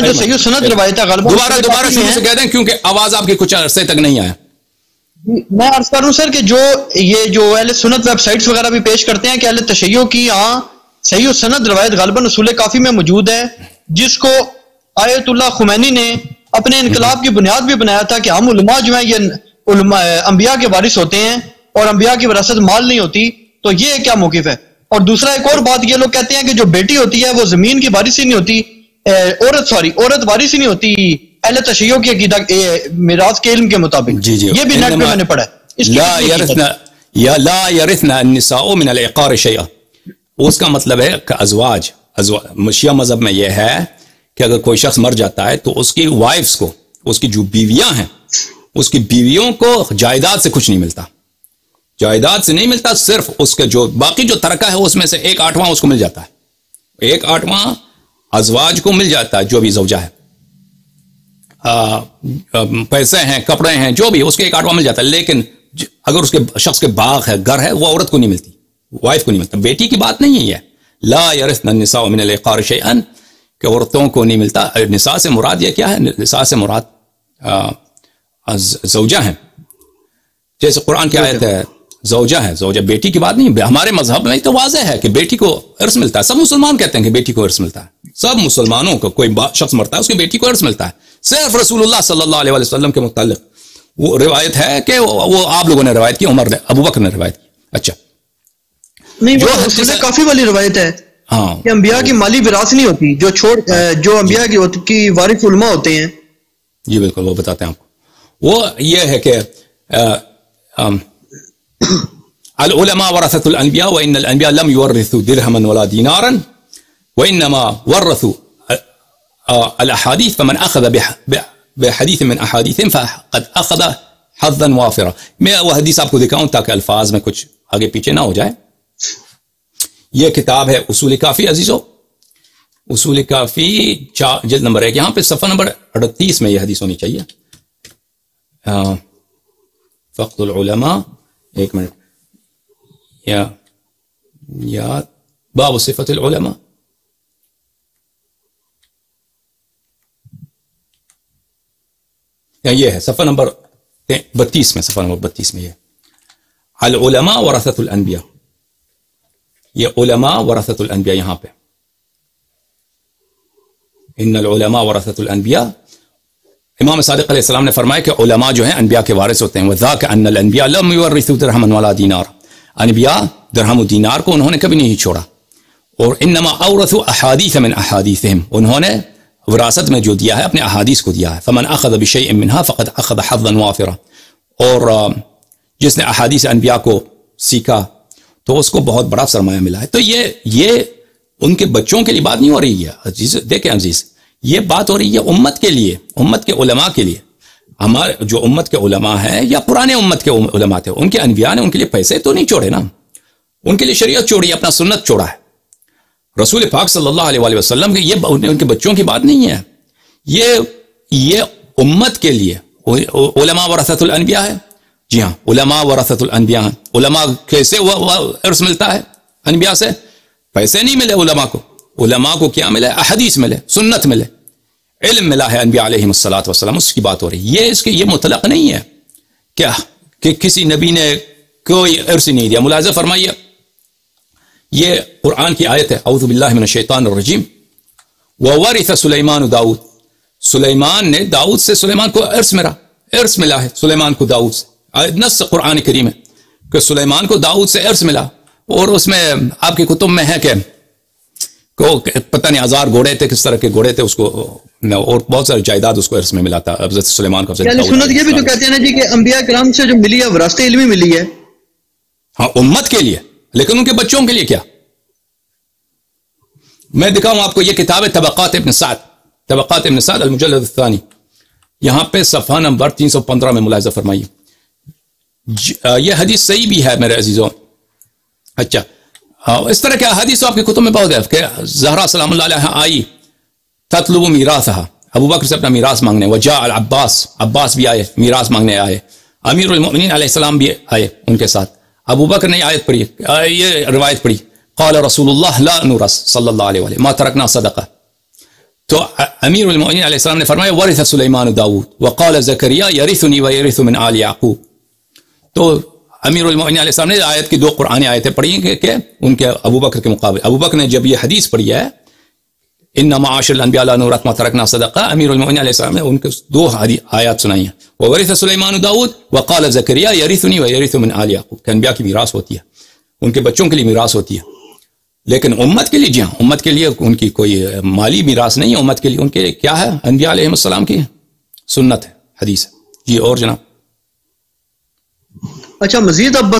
جو صحیح سند روایت ہے غالباً دوبارہ شروع سے کہہ دیں کیونکہ آواز آپ کی کچھ عرصے تک نہیں آیا. میں عرض کر رہا ہوں سر کہ جو یہ جو اہل سنت ویب سائٹس وغیرہ بھی پیش کرتے ہیں کہ اہل تشیع کی ہاں صحیح و سند روایت غالباً اصول کافی میں موجود ہے، جس کو آیت اللہ خمینی نے اپنے انقلاب کی بنیاد بھی بنایا تھا کہ ہم علماء جو ہیں یہ علماء انبیاء کے وارث ہوتے ہیں اور انبیاء کی وراثت مال نہیں ہوتی. تو یہ کیا موقف ہے؟ اور دوسرا ایک اور بات یہ لوگ کہتے ہیں کہ جو بیٹی ہوتی ہے وہ زمین کی وارث ہی نہیں ہوتی، عورت وارث ہی نہیں ہوتی اہل تشیع کی عقیدہ میراث کے علم کے مطابق. جی یہ بھی نیٹ پہ میں نے پڑھا ہے. لا يرثن النساء من العقار شيئا. اس کا مطلب ہے کہ ازواج شیعہ مذہب میں یہ ہے کہ اگر کوئی شخص مر جاتا ہے تو اس کی وائفز کو، اس کی جو بیویاں ہیں، اس کی بیویوں کو جائیداد سے کچھ نہیں ملتا، جائیداد سے نہیں ملتا، صرف اس کے جو باقی جو ترکہ ہے اس میں سے 1/8 اس کو مل جاتا ہے، 1/8 ازواج کو مل جاتا ہے جو بھی زوجہ ہے، پیسے ہیں، کپڑے ہیں، جو بھی اس کے 1/8 مل جاتا ہے. لیکن اگر اس کے شخص کے باغ ہے، گھر ہے، وہ عورت کو نہیں ملتی، وائف کو نہیں ملتا. بیٹی کی بات نہیں ہے یہ لا يرثن النساء من العقار شيئا کہ عورتوں کو نہیں ملتا. نساء سے مراد یہ کیا ہے؟ نساء سے مراد زوجہ ہیں. جیسے قرآن کی آیت ہے زوجہ ہے، زوجہ بیٹی کی بات نہیں. ہمارے مذہب میں تو واضح ہے کہ بیٹی کو ارث ملتا ہے. سب مسلمان کہتے ہیں کہ بیٹی کو ارث ملتا ہے. سب مسلمانوں کو کوئی شخص مرتا ہے اس کی بیٹی کو ارث ملتا ہے. صرف رسول اللہ صلی اللہ علیہ وسلم کے متعلق وہ روایت ہے کہ وہ آپ لوگوں نے روایت کی، عمر نے، ابو بکر نے روایت کی. اچھا نہیں، وہ کافی والی روایت ہے کہ انبیاء کی مالی وراثت نہیں ہوتی، جو انبیاء کی وارث علماء ہوتے ہیں. جی بالکل، وہ بتاتے ہیں آپ کو. وہ یہ ہے کہ العلماء ورثة الانبیاء وان الانبیاء لم يورثوا درهما ولا دینارا وانما ورثوا الاحاديث فمن اخذ بحديث من احاديثهم فقد اخذ حظا وافرا. میں وہ حدیث آپ کو دکھاؤں تاکہ الفاظ میں کچھ آگے پیچھے نہ ہو جائے. یہ کتاب ہے اصول کافی عزیزو، اصول کافی جلد نمبر 1، یہاں پہ صفحہ نمبر 38 میں یہ حدیث ہونی چاہیے. فقد العلماء، ایک منٹ، یا باب صفت العلماء، یہ ہے صفحہ نمبر 32 میں، صفحہ نمبر 32 میں یہ العلماء ورثۃ الانبیاء. یہ علماء ورثۃ الانبیاء یہاں پہ ان العلماء ورثۃ الانبیاء. امام صادق علیہ السلام نے فرمایا کہ علماء جو ہیں انبیاء کے وارث ہوتے ہیں. وذاک ان الانبیاء لم یورثوا درہما ولا دینار. انبیاء درہم و دینار کو انہوں نے کبھی نہیں چھوڑا. اور انما اورثوا احادیث من احادیثہم، انہوں نے وراثت میں جو دیا ہے اپنے احادیث کو دیا ہے. فمن اخذ بشیء منها فقد اخذ حظا وافرا. اور جس نے احادیث انبیاء کو سیکھا تو اس کو بہت بڑا سرمایہ ملا ہے. تو یہ ان کے بچوں کے لیے بات نہیں ہو رہی ہے عزیز. دیکھیں عزیز، یہ بات ہو رہی ہے امت کے لیے، امت کے علماء کے لیے. ہمارے جو امت کے علماء ہیں یا پرانے امت کے علماء تھے، ان کے انبیاء نے ان کے لیے پیسے تو نہیں چھوڑے نا، ان کے لیے شریعت چھوڑی، اپنا سنت چھوڑا ہے. رسول پاک صلی اللہ علیہ وآلہ وسلم کے یہ ان کے بچوں کی بات نہیں ہے. یہ امت کے لیے علماء ورثۃ الانبیاء ہے. جی ہاں، علماء ورثۃ الانبیاء. علماء کیسے ارث ملتا ہے انبیاء سے؟ پیسے نہیں ملے علماء کو. علماء کو کیا ملے؟ احادیث ملے، سنت ملے، علم ملا ہے انبیاء علیہم الصلاۃ والسلام. اس کی بات ہو رہی ہے. یہ مطلق نہیں ہے کیا کہ کسی نبی نے کوئی ارث نہیں دیا. ملاحظہ فرمائیے، یہ قرآن کی آیت ہے، اعوذ باللہ من الشیطان الرجیم. وورث سلیمان داؤد. سلیمان نے داؤد سے، سلیمان کو ارث ملا ہے سلیمان کو داؤد سے. نص قرآن کریم ہے کہ سلیمان کو داؤد سے ارث ملا. اور اس میں آپ کی کتب میں ہے کہ پتہ نہیں 1000 گھوڑے تھے، کس طرح کے گھوڑے تھے اس کو، اور بہت سارے جائیداد اس کو ارث میں ملا تھا حضرت سلیمان کو. سنت یہ بھی تو کہتے ہیں نا جی کہ انبیاء کرام سے جو ملی ہے وراثت علمی ملی ہے. ہاں، امت کے لیے، لیکن ان کے بچوں کے لیے کیا؟ میں دکھاؤں آپ کو، یہ کتاب ہے طبقات ابن سعد المجلد الثانی. یہاں پہ صفحہ نمبر 315 میں ملاحظہ فرمائیے. یہ حدیث صحیح بھی ہے میرے عزیزوں. اچھا، اس طرح کے حدیث آپ کی کتب میں بہت ہے کہ زہرا سلام اللہ علیہ آئی تطلب میراثها، ابو بکر سے اپنا میراث مانگنے. وجاء عباس بھی آئے میراث مانگنے آئے. امیر المؤمنین علیہ السلام بھی آئے ان کے ساتھ. ابو بکر نے آیت پڑھی، یہ روایت پڑھی، قال رسول اللہ لا نورث صلی اللہ علیہ وسلم ما ترکنا صدقہ. تو امیر المؤمنین علیہ السلام نے فرمایا ورث سلیمان داؤد وقال زکریا یرثنی ویرث من آل یعقوب. تو امیر المؤمنین علیہ السلام نے آیت کی 2 قرآنی آیتیں پڑھی ہیں کہ ان کے ابو بکر کے مقابلے. ابو بکر نے جب یہ حدیث پڑھی ہے ان معاشر الانبیاء لا نورث ما ترکنا صدقہ, امیر المؤمنین علیہ السلام نے ان کو 2 آیات سنائی ہیں وورث سلیمان داؤد وقال زکریا یرثنی ویرث من آل یعقوب, کہ انبیاء کی میراث ہوتی ہے, ان کے بچوں کے لیے میراث ہوتی ہے. لیکن امت کے لیے جی ہاں, امت کے لیے ان کی کوئی مالی میراث نہیں ہے, امت کے لیے ان کے کیا ہے انبیاء علیہ السلام کی سنت ہے, حدیث ہے. جی اور جناب. اچھا مزید اب